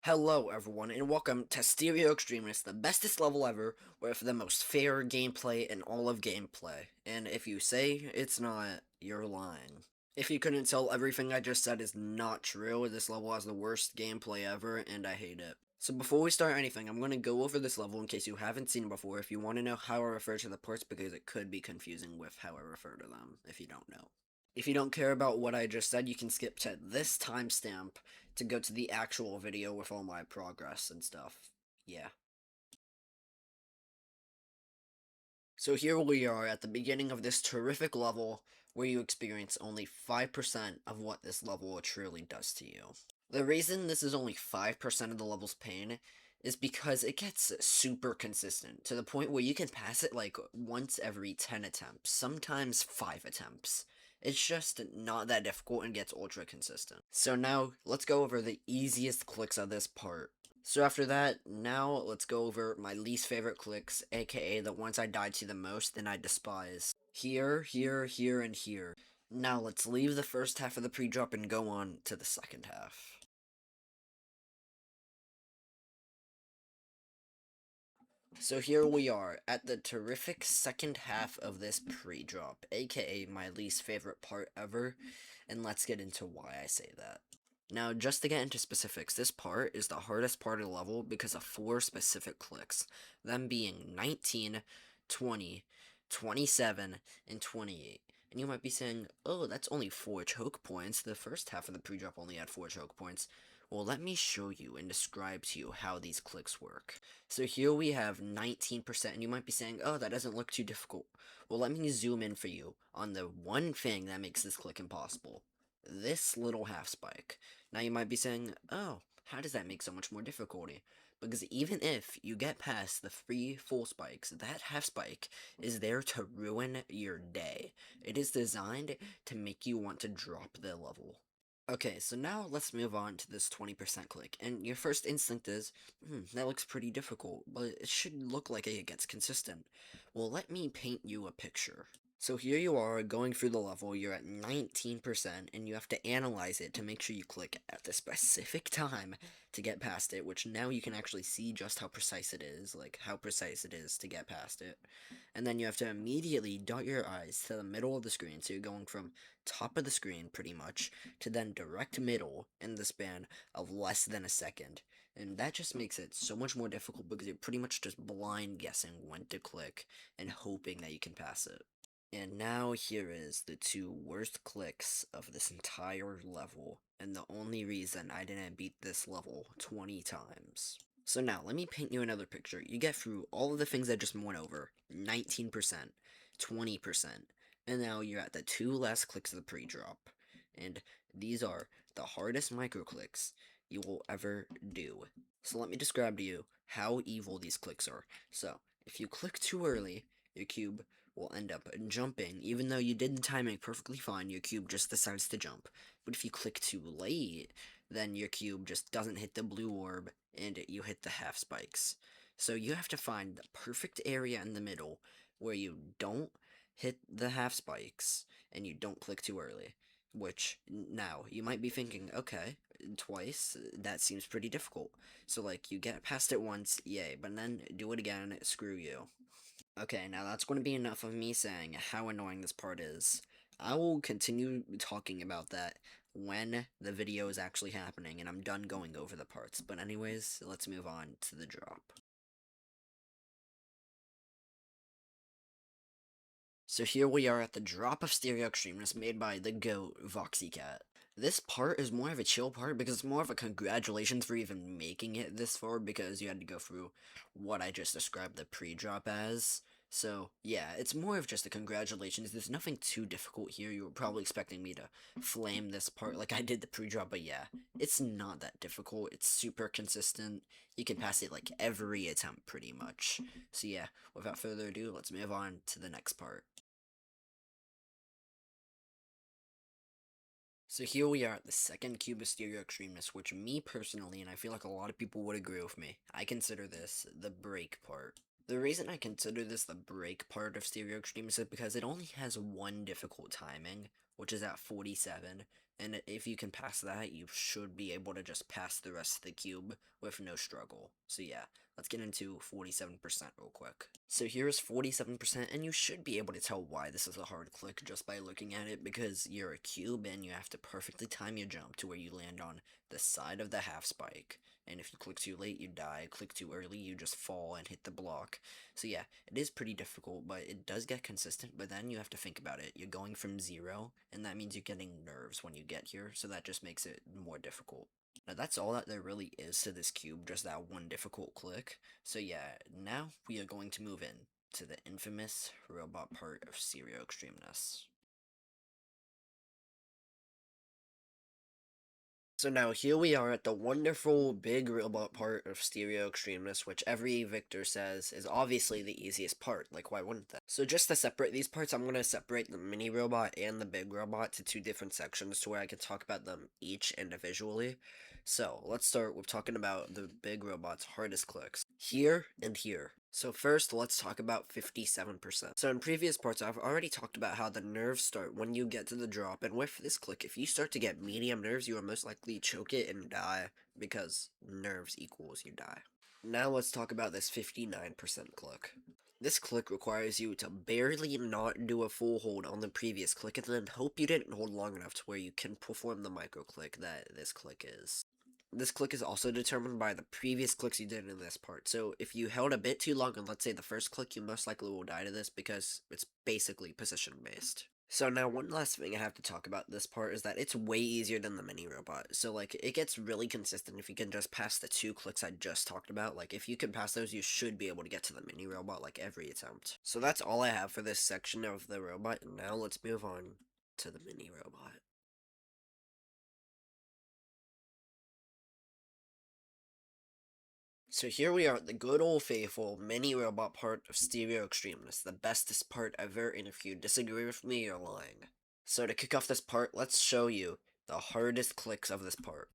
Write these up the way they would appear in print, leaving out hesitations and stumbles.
Hello everyone and welcome to Stereo Extremeness, the bestest level ever with the most fair gameplay in all of gameplay. And if you say it's not, you're lying. If you couldn't tell, everything I just said is not true. This level has the worst gameplay ever and I hate it. So before we start anything, I'm going to go over this level in case you haven't seen it before if you want to know how I refer to the parts, because it could be confusing with how I refer to them if you don't know. If you don't care about what I just said, you can skip to this timestamp to go to the actual video with all my progress and stuff. Yeah. So here we are at the beginning of this terrific level where you experience only 5% of what this level truly does to you. The reason this is only 5% of the level's pain is because it gets super consistent, to the point where you can pass it like once every 10 attempts, sometimes 5 attempts. It's just not that difficult and gets ultra consistent. So now, let's go over the easiest clicks of this part. So after that, now let's go over my least favorite clicks, aka the ones I died to the most and I despise. Here, here, here, and here. Now let's leave the first half of the pre-drop and go on to the second half. So here we are at the terrific second half of this pre-drop, aka my least favorite part ever, and let's get into why I say that. Now, just to get into specifics, this part is the hardest part of the level because of 4 specific clicks, them being 19, 20, 27, and 28. And you might be saying, oh, that's only 4 choke points. The first half of the pre-drop only had 4 choke points. Well, let me show you and describe to you how these clicks work. So here we have 19%, and you might be saying, oh, that doesn't look too difficult. Well, let me zoom in for you on the one thing that makes this click impossible. This little half spike. Now you might be saying, oh, how does that make so much more difficulty? Because even if you get past the 3 full spikes, that half spike is there to ruin your day. It is designed to make you want to drop the level. Okay, so now let's move on to this 20% click, and your first instinct is, that looks pretty difficult, but it should look like it gets consistent. Well, let me paint you a picture. So here you are going through the level, you're at 19%, and you have to analyze it to make sure you click at the specific time to get past it, which now you can actually see just how precise it is, like how precise it is to get past it. And then you have to immediately dot your eyes to the middle of the screen, so you're going from top of the screen pretty much to then direct middle in the span of less than a second. And that just makes it so much more difficult because you're pretty much just blind guessing when to click and hoping that you can pass it. And now here is the 2 worst clicks of this entire level, and the only reason I didn't beat this level 20 times. So now, let me paint you another picture. You get through all of the things I just went over, 19%, 20%, and now you're at the 2 last clicks of the pre-drop. And these are the hardest micro clicks you will ever do. So let me describe to you how evil these clicks are. So, if you click too early, your cube will end up jumping. Even though you did the timing perfectly fine, your cube just decides to jump. But if you click too late, then your cube just doesn't hit the blue orb, and you hit the half spikes. So you have to find the perfect area in the middle where you don't hit the half spikes, and you don't click too early. Which, now, you might be thinking, okay, twice, that seems pretty difficult. So, like, you get past it once, yay, but then do it again, screw you. Okay, now that's going to be enough of me saying how annoying this part is. I will continue talking about that when the video is actually happening and I'm done going over the parts. But anyways, let's move on to the drop. So here we are at the drop of Stereo Extremeness made by the GOAT, VoxyCat. This part is more of a chill part because it's more of a congratulations for even making it this far, because you had to go through what I just described the pre-drop as. So, yeah, it's more of just a congratulations. There's nothing too difficult here. You were probably expecting me to flame this part like I did the pre-drop, but yeah, it's not that difficult. It's super consistent. You can pass it like every attempt pretty much. So yeah, without further ado, let's move on to the next part. So here we are at the second cube of Stereo Extremeness, which me personally, and I feel like a lot of people would agree with me, I consider this the break part. The reason I consider this the break part of Stereo Extremeness is because it only has one difficult timing, which is at 47, And if you can pass that, you should be able to just pass the rest of the cube with no struggle. So yeah, let's get into 47% real quick. So here's 47%, and you should be able to tell why this is a hard click just by looking at it, because you're a cube and you have to perfectly time your jump to where you land on the side of the half spike. And if you click too late, you die. Click too early, you just fall and hit the block. So yeah, it is pretty difficult, but it does get consistent. But then you have to think about it. You're going from 0, and that means you're getting nerves when you get here, so that just makes it more difficult. Now that's all that there really is to this cube, just that one difficult click. So yeah, now we are going to move in to the infamous robot part of Stereo Extremeness. So now here we are at the wonderful big robot part of Stereo Extremeness, which every Victor says is obviously the easiest part, like why wouldn't that? So just to separate these parts, I'm going to separate the mini robot and the big robot to two different sections to where I can talk about them each individually. So let's start with talking about the big robot's hardest clicks, here and here. So first, let's talk about 57%. So in previous parts, I've already talked about how the nerves start when you get to the drop, and with this click, if you start to get medium nerves, you are most likely choke it and die, because nerves equals you die. Now let's talk about this 59% click. This click requires you to barely not do a full hold on the previous click, and then hope you didn't hold long enough to where you can perform the micro click that this click is. This click is also determined by the previous clicks you did in this part. So if you held a bit too long on, let's say, the first click, you most likely will die to this because it's basically position based. So now one last thing I have to talk about this part is that it's way easier than the mini robot. So like it gets really consistent if you can just pass the two clicks I just talked about. Like if you can pass those, you should be able to get to the mini robot like every attempt. So that's all I have for this section of the robot, and now let's move on to the mini robot. So here we are at the good old faithful mini robot part of Stereo Extremeness, the bestest part ever, and if you disagree with me, you're lying. So to kick off this part, let's show you the hardest clicks of this part.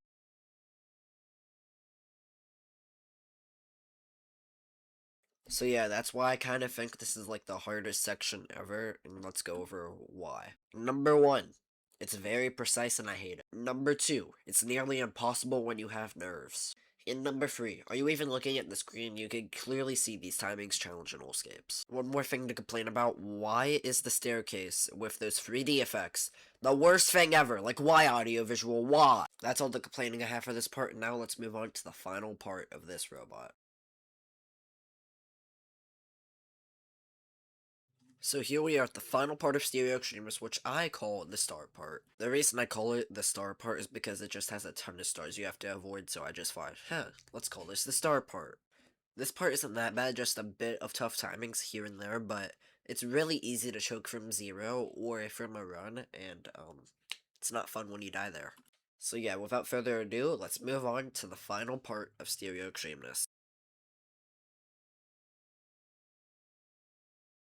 So yeah, that's why I kind of think this is like the hardest section ever, and let's go over why. Number 1, it's very precise and I hate it. Number 2, it's nearly impossible when you have nerves. In number 3, are you even looking at the screen? You can clearly see these timings challenge and escapes. One more thing to complain about, why is the staircase with those 3D effects the worst thing ever? Like, why audiovisual? Why? That's all the complaining I have for this part, and now let's move on to the final part of this robot. So here we are at the final part of Stereo Extremeness, which I call the star part. The reason I call it the star part is because it just has a ton of stars you have to avoid, so I just thought, let's call this the star part. This part isn't that bad, just a bit of tough timings here and there, but it's really easy to choke from 0 or from a run, and it's not fun when you die there. So yeah, without further ado, let's move on to the final part of Stereo Extremeness.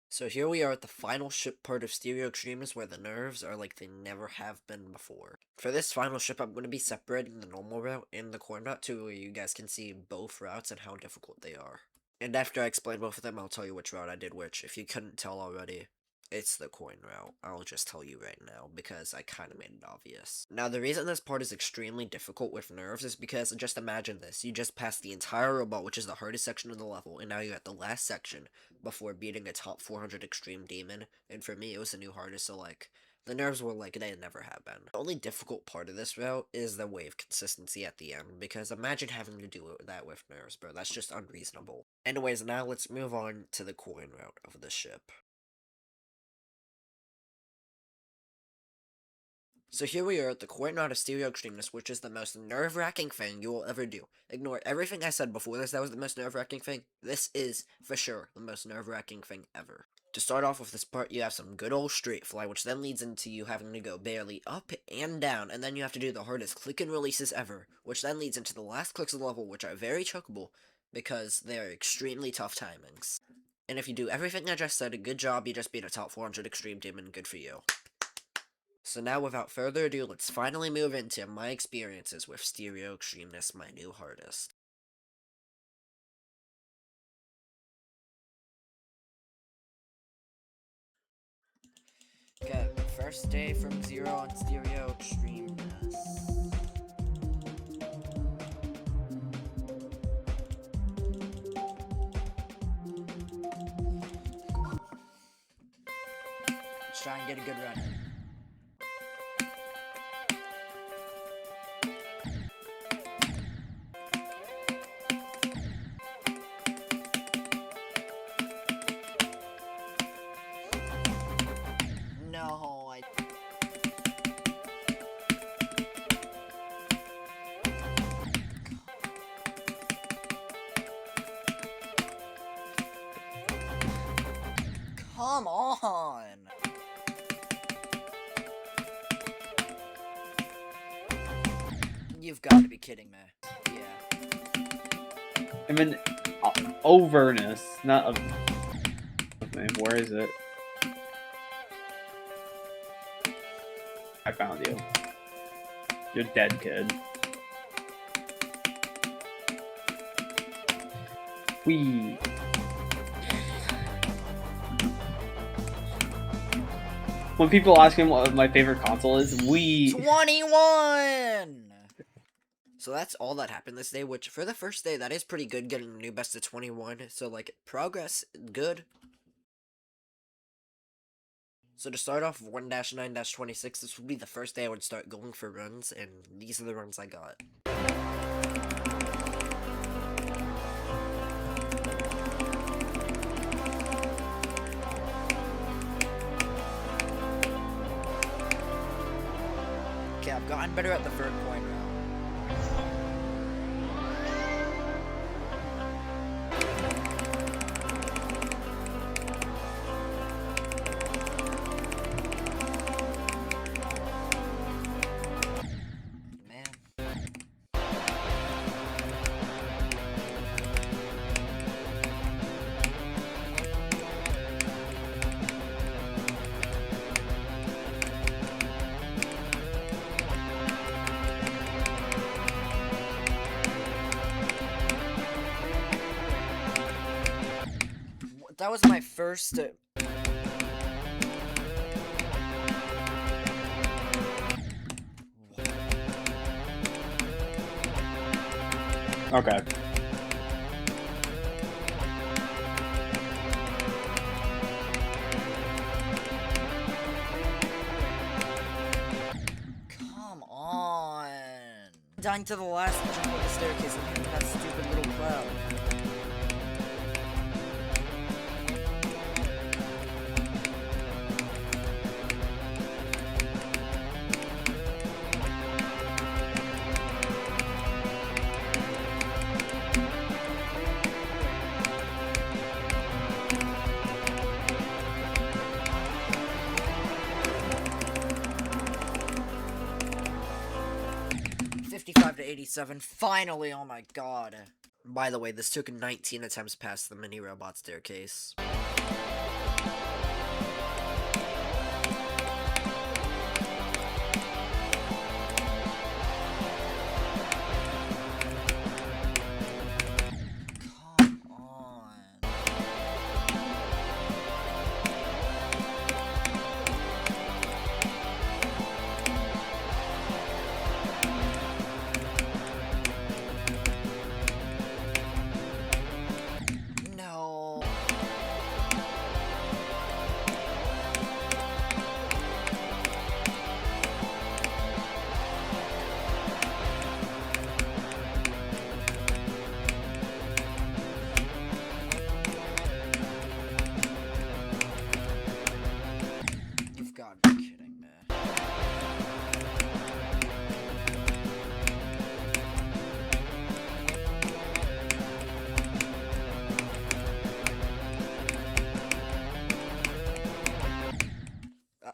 So here we are at the final ship part of Stereo Extremeness, where the nerves are like they never have been before. For this final ship, I'm going to be separating the normal route and the corn route to where you guys can see both routes and how difficult they are. And after I explain both of them, I'll tell you which route I did which. If you couldn't tell already, it's the coin route. I'll just tell you right now, because I kind of made it obvious. Now, the reason this part is extremely difficult with nerves is because, just imagine this. You just passed the entire robot, which is the hardest section of the level, and now you're at the last section before beating a top 400 extreme demon. And for me, it was the new hardest, so like, the nerves were like they never have been. The only difficult part of this route is the wave consistency at the end, because imagine having to do that with nerves, bro. That's just unreasonable. Anyways, now let's move on to the coin route of the ship. So here we are at the coin route of Stereo Extremeness, which is the most nerve-wracking thing you will ever do. Ignore everything I said before this, that was the most nerve-wracking thing. This is, for sure, the most nerve-wracking thing ever. To start off with this part, you have some good old straight fly, which then leads into you having to go barely up and down, and then you have to do the hardest click and releases ever, which then leads into the last clicks of the level, which are very chokeable, because they are extremely tough timings. And if you do everything I just said, good job, you just beat a top 400 extreme demon, good for you. So now, without further ado, let's finally move into my experiences with Stereo Extremeness, my new hardest. Okay, First day from Zero on Stereo Extremeness. Let's try and get a good run. No, Come on! You've got to be kidding me. Yeah. I mean, overness, not of. Where is it? I found you. You're dead, kid. Wee. When people ask me what my favorite console is, 21! So that's all that happened this day, which for the first day, that is pretty good, getting a new best of 21. So, like, progress, good. So to start off 1-9-26, this would be the first day I would start going for runs, and these are the runs I got. Okay, I've gotten better at the third point now. That was my first... Okay. Come on. Dying to the last jump of the staircase and hitting that stupid little cloud. To 87, finally, oh my god. By the way, this took 19 attempts past the mini robot staircase. Come on.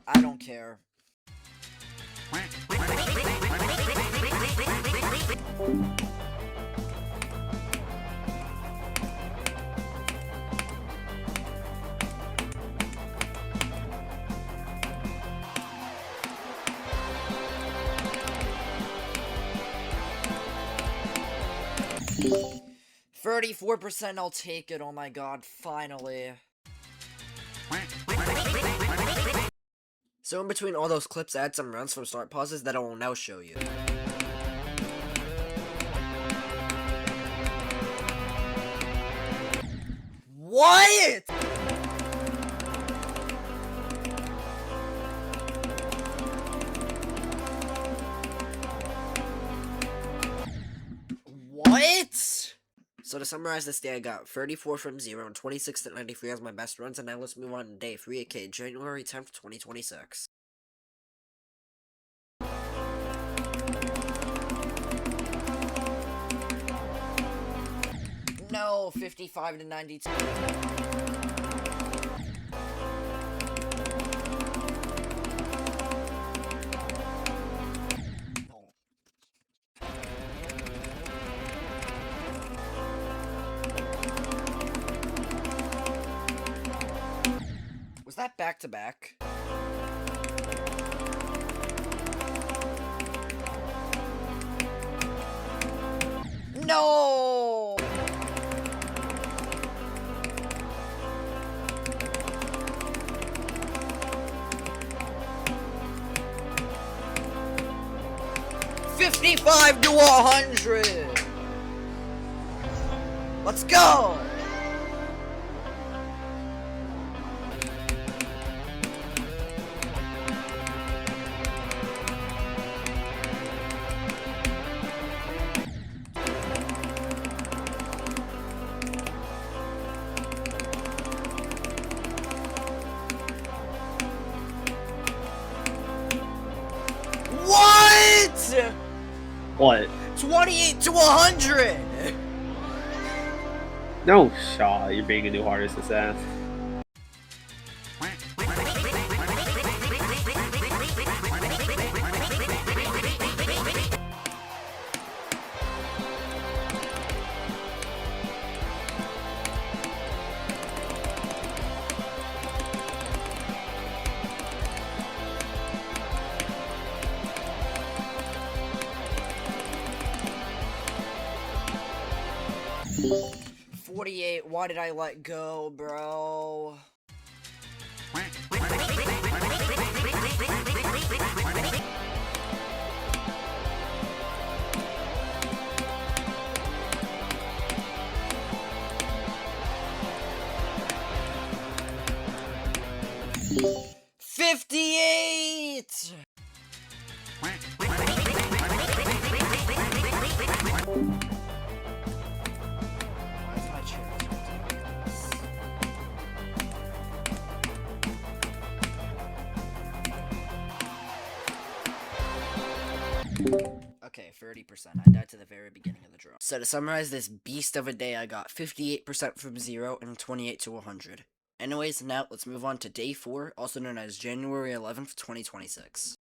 I don't care. %, I'll take it, oh my god, finally. So in between all those clips, I had some runs from start pauses that I will now show you. What? What? So to summarize this day, I got 34 from 0 and 26 to 93 as my best runs, and now let's move on to day 3, aka January 10th, 2026. No, 55 to 92. Was that back to back? No! $55 to $100! Let's go! What? What? 28 to 100! No, Shaw, you're being a new hardest assassin. $48, why did I let go, bro? $58! Okay, 30%. I died to the very beginning of the draw. So to summarize this beast of a day, I got 58% from 0 and 28 to 100. Anyways, now let's move on to day 4, also known as January 11th, 2026.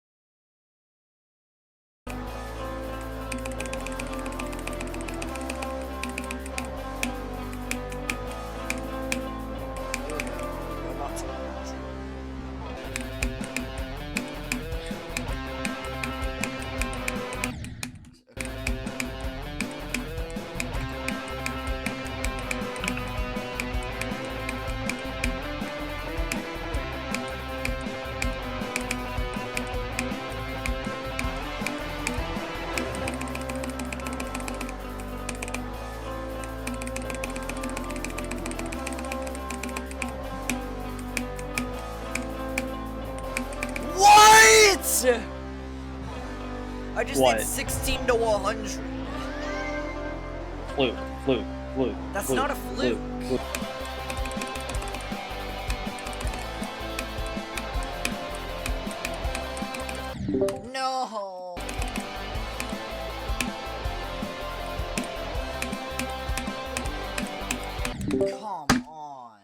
I just What? need 16 to 100. Fluke. That's not a fluke. No. Come on.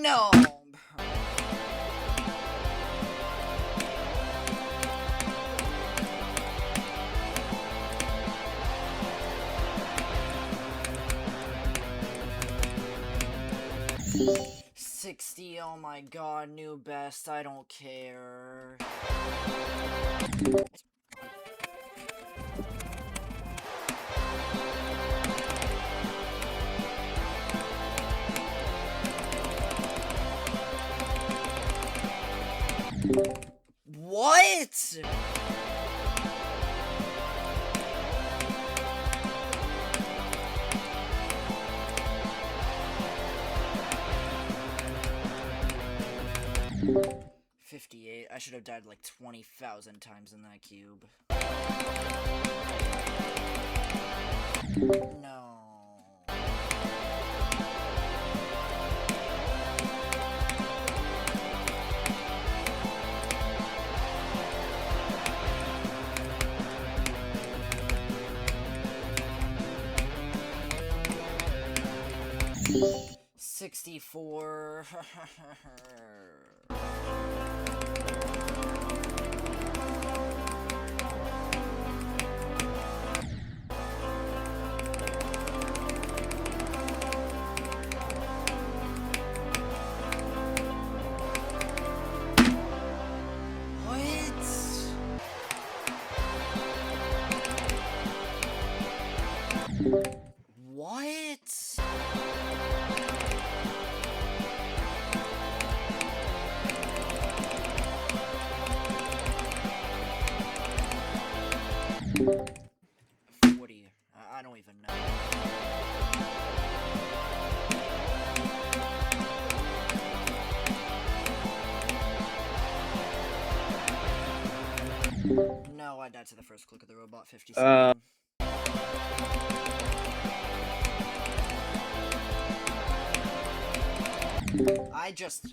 No. $60, oh my god, new best, I don't care. What? $58. I should have died like 20,000 times in that cube. No. $64. What? I don't even know. No, I died to the first click of the robot. 57. I just...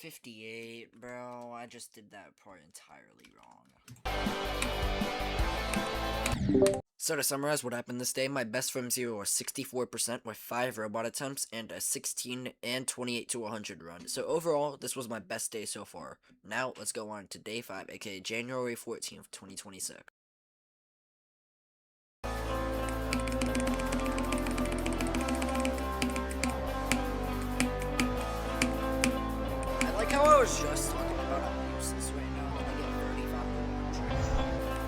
$58, bro. I just did that part entirely wrong. So to summarize what happened this day, my best from 0 was 64% with 5 robot attempts and a 16 and 28 to 100 run. So overall, this was my best day so far. Now, let's go on to day 5, aka January 14th, 2026. I like how I was just talking about I'm useless right now, and I get 35 to 100. No.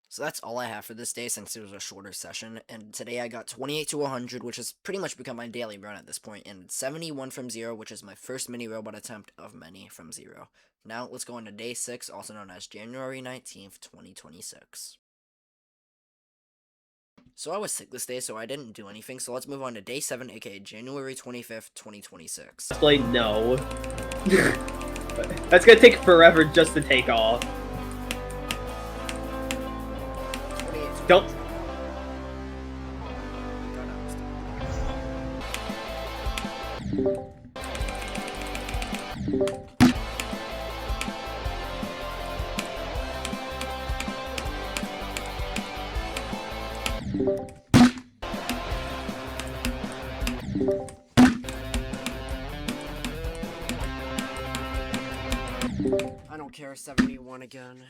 So that's all I have for this day since it was a shorter session, and today I got 28 to 100, which has pretty much become my daily run at this point, and 71 from 0, which is my first mini robot attempt of many from 0. Now let's go on to day 6, also known as January 19th, 2026. So I was sick this day, so I didn't do anything, so let's move on to day 7, aka January 25th, 2026. Like, no. That's gonna take forever just to take off. Don't. I don't care, 71 again.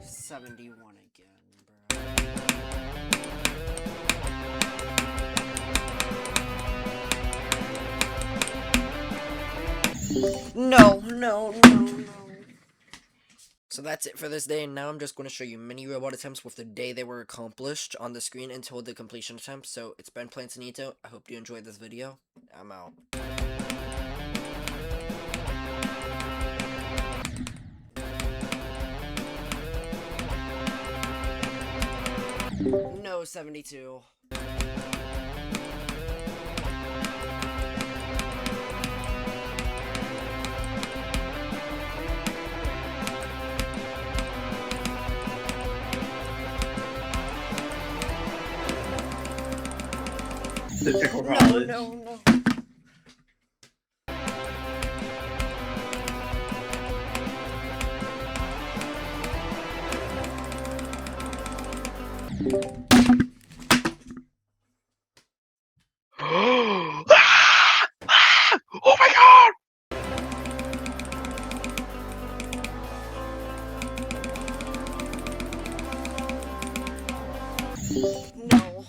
71 again, bro. No. So that's it for this day, and now I'm just going to show you mini robot attempts with the day they were accomplished on the screen until the completion attempt. So it's been Plantanito. I hope you enjoyed this video. I'm out. No, 72. The Tickle No, College. no. Oh my god! No.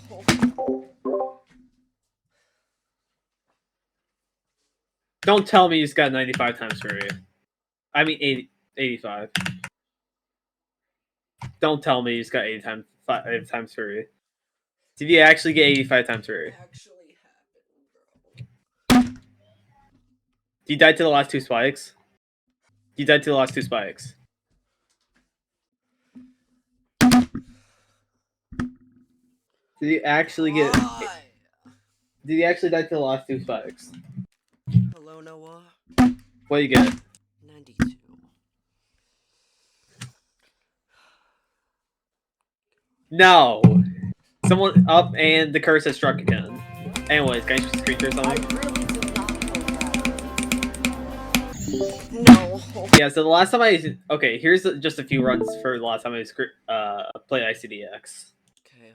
Don't tell me he's got 95 times 3. I mean 85. Don't tell me he's got 80 times 3. Did you actually get 85 times 3? Actually happened, bro. You died to the last 2 spikes? You died to the last 2 spikes. Did you actually get... Why? Did you actually die to the last 2 spikes? Hello, Noah. What do you get? 92. No! Someone up and the curse has struck again. Anyways, can I screen share I something? really did not know that. No. Yeah, so the last time I... Okay, here's just a few runs for the last time I played ICDX. Okay.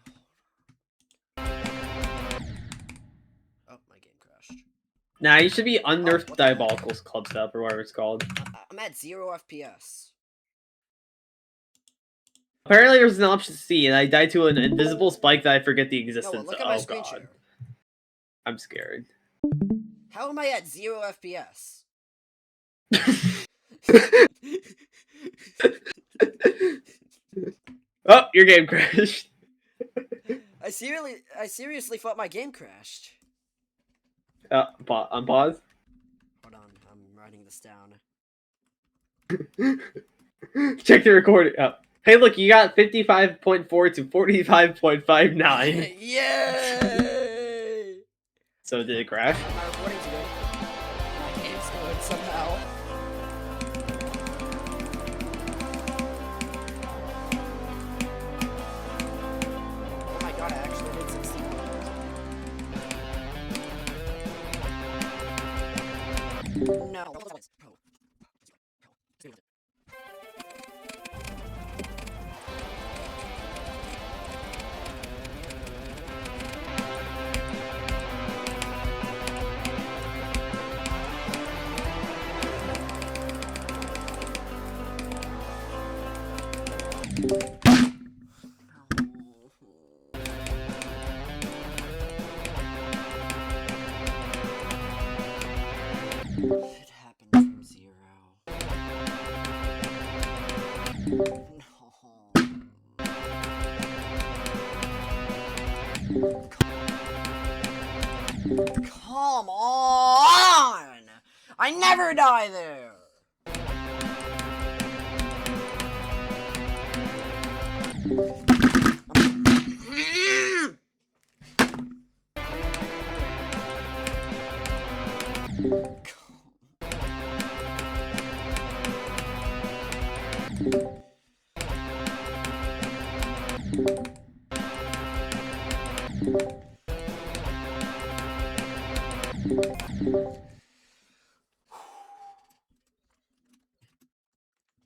Oh, my game crashed. Nah, you should be unnerfed what the heck? Diabolical Club Step or whatever it's called. I'm at 0 FPS. Apparently there's an option C, and I died to an invisible spike that I forget the existence Noah, of. look at my Oh screen god. share. I'm scared. How am I at 0 FPS? Oh, your game crashed. I seriously thought my game crashed. On pause. Hold on, I'm writing this down. Check the recording. Oh. Hey, look, you got 55.4 to 45.59. Yay! So did it crash? My recording's good. My game's good somehow. Oh my god, I actually did succeed. No. It happened from 0. No. Come on! I never die there!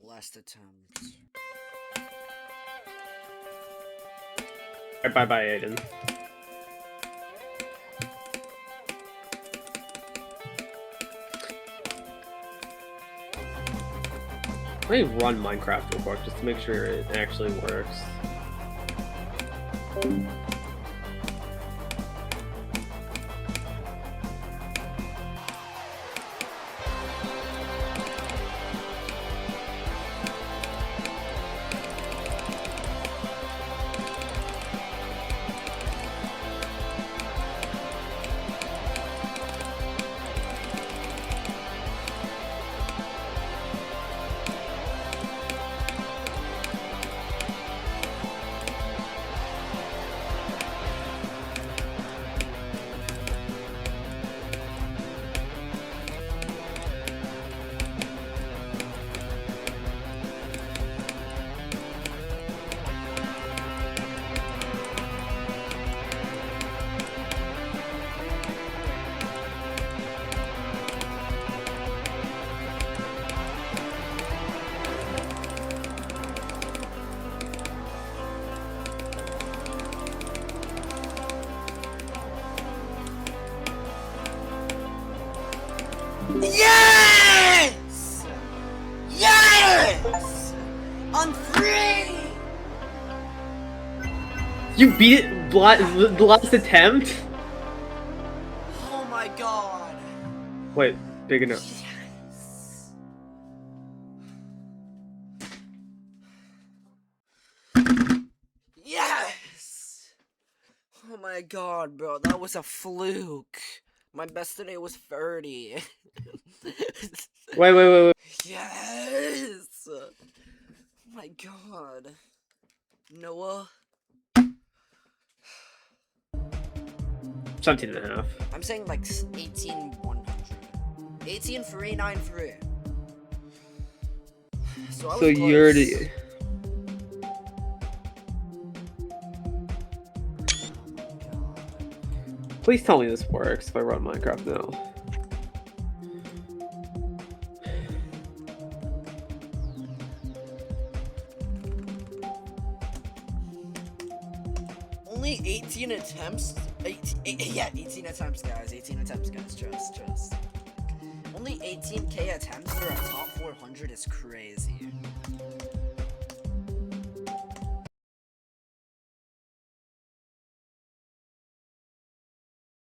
Last attempt. Bye bye, Aiden. Let me run Minecraft real quick just to make sure it actually works. Yes! Yes! I'm free! You beat it the last attempt? Oh my god. Wait, big enough. Yes. Yes! Oh my god, bro, that was a fluke. My best today was 30. Wait. Yes! Oh my god. Noah? 17 and a half. I'm saying like 18,100. 18,393. So I was So you're close. the. Please tell me this works if I run Minecraft now. Only 18 attempts? 18 attempts, guys. 18 attempts, guys. Trust. Only 18k attempts for a top 400 is crazy.